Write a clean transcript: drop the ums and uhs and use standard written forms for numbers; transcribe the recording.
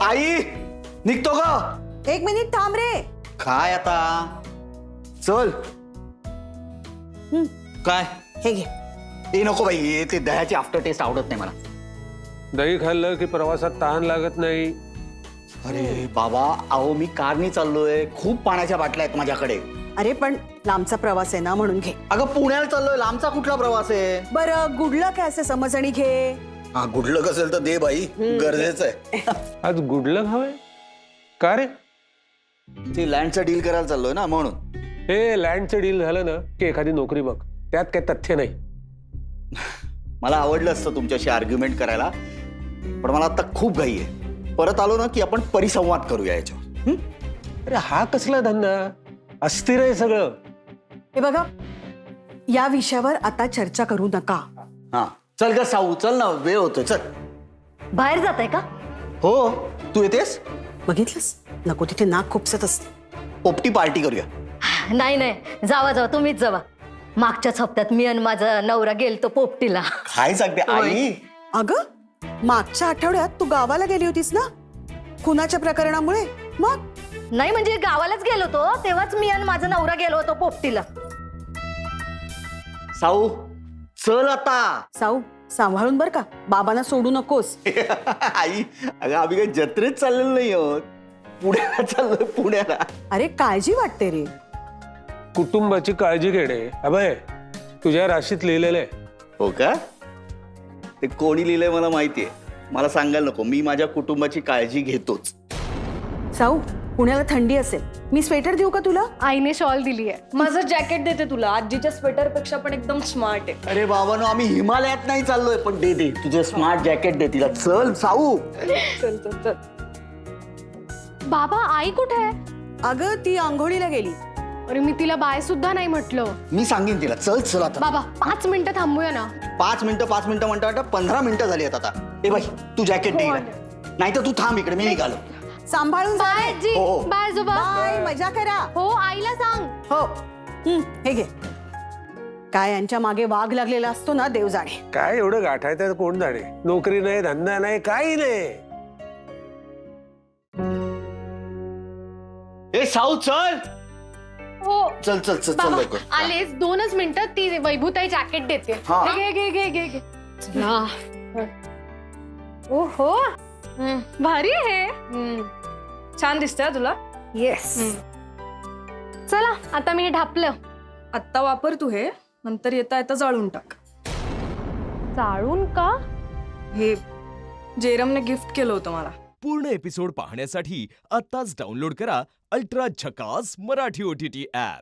आई निघतो का? 1 मिनिट थांब रे. काय आता? चल. काय? हे घे. ए नको बाई, ते दह्याची आफ्टर टेस्ट आवडत नाही मला. दही खाल्लं की प्रवासात तहान लागत नाही. अरे बाबा, अहो मी कारनी चाललोय, खूप पाण्याच्या बाटल्या आहेत माझ्याकडे. अरे पण लांबचा प्रवास आहे ना म्हणून घे. अगं पुण्याला चाललोय, लांबचा कुठला प्रवास आहे? बरं गुडलं काय असं समज आणि घे. हा गुडलक असेल तर दे बाई, गरजेचं आहे. आज गुडलक हवंय का रे? ते लँडचं डील करायला चाललोय ना म्हणून. हे लँडचं डील झालं ना की एखादी नोकरी बघ, त्यात काही तथ्य नाही. मला आवडलं असतं तुमच्याशी आर्ग्युमेंट करायला, पण मला आता खूप घाई आहे. परत आलो ना की आपण परिसंवाद करूया याच्यावर. अरे हा कसला धंदा? अस्थिर आहे सगळं. हे बघा, या विषयावर आता चर्चा करू नका. हा चल ग साऊ, चल ना, वेळ होतोय, चल. बाहेर जाताय का? हो, तू येतेस? बघितलंस, नको तिथे नाक खुपसत असते. पोपटी पार्टी करूया. नाही नाही, जावा जावा, तुम्हीच जावा. मागच्याच हप्त्यात मी आणि माझा नवरा गेलतो पोपटीला. काय सांगते आई? अगं, मागच्या आठवड्यात तू गावाला गेली होतीस ना खुनाच्या प्रकरणामुळे. मग नाही म्हणजे गावालाच गेलो होतो, तेव्हाच मी आणि माझा नवरा गेलो होतो पोपटीला. साऊ चल आता. साऊ सांभाळून बर का, बाबांना सोडू नकोस. आई अगं आम्ही काही जत्रेत चाललेलो नाही आहोत, पुण्याला चाललोय, पुण्याला. अरे काळजी वाटते रे. कुटुंबाची काळजी घेणे अभय तुझ्या राशीत लिहिलेलं आहे. हो का? ते कोणी लिहिलंय मला माहितीये, मला सांगायला नको. मी माझ्या कुटुंबाची काळजी घेतोच. साऊ, पुण्याला थंडी असेल, मी स्वेटर देऊ का तुला? आईने शॉल दिली आहे. माझं जॅकेट देते तुला, आजीच्या स्वेटर पेक्षा पण एकदम स्मार्ट आहे. अरे बाबांनो, आम्ही हिमालयात नाही चाललोय, पण दे दे तुझं स्मार्ट जॅकेट दे तिला. चल साऊ. चल चल चल. बाबा आई कुठे आहे? अगं ती आंघोळीला गेली. अरे मी तिला बाय सुद्धा नाही म्हटलं. मी सांगेन तिला. चल चल आता. बाबा 5 मिनिटं थांबूया ना. 5 मिनिटं म्हणता 15 मिनिटं झाली आहेत आता. ए बाई तू जॅकेट दे. नाही तर तू थांब इकडे, मी निघालो. सांभाळून जा बाय रे. आजी, हो. बाय आजोबा. बाय, मजा करा. हो आईला सांग. हो. हे घे. काय यांच्या मागे वाघ लागलेला असतो ना, देव जाणे. काय एवढं गाठायचं कोण जाणे? नोकरी नाही, धंदा नाही, काही नाही. ए साऊ चल. हो चल चल चल चल बाबा लवकर. आलेच, 2च मिनिटं. ती वैभूताई जॅकेट देते. हा. घे घे घे घे घे. चला. ओहो भारी आहे. छान दिसतंय तुला. येस. चला आता मी हे ढापलं. आत्ता वापर तू हे, नंतर येता येता जाळून टाक. चाळून का? हे जेरमने गिफ्ट केलं होतं मला. पूर्ण एपिसोड पाहण्यासाठी आत्ताच डाउनलोड करा अल्ट्रा झकास मराठी OTT ॲप.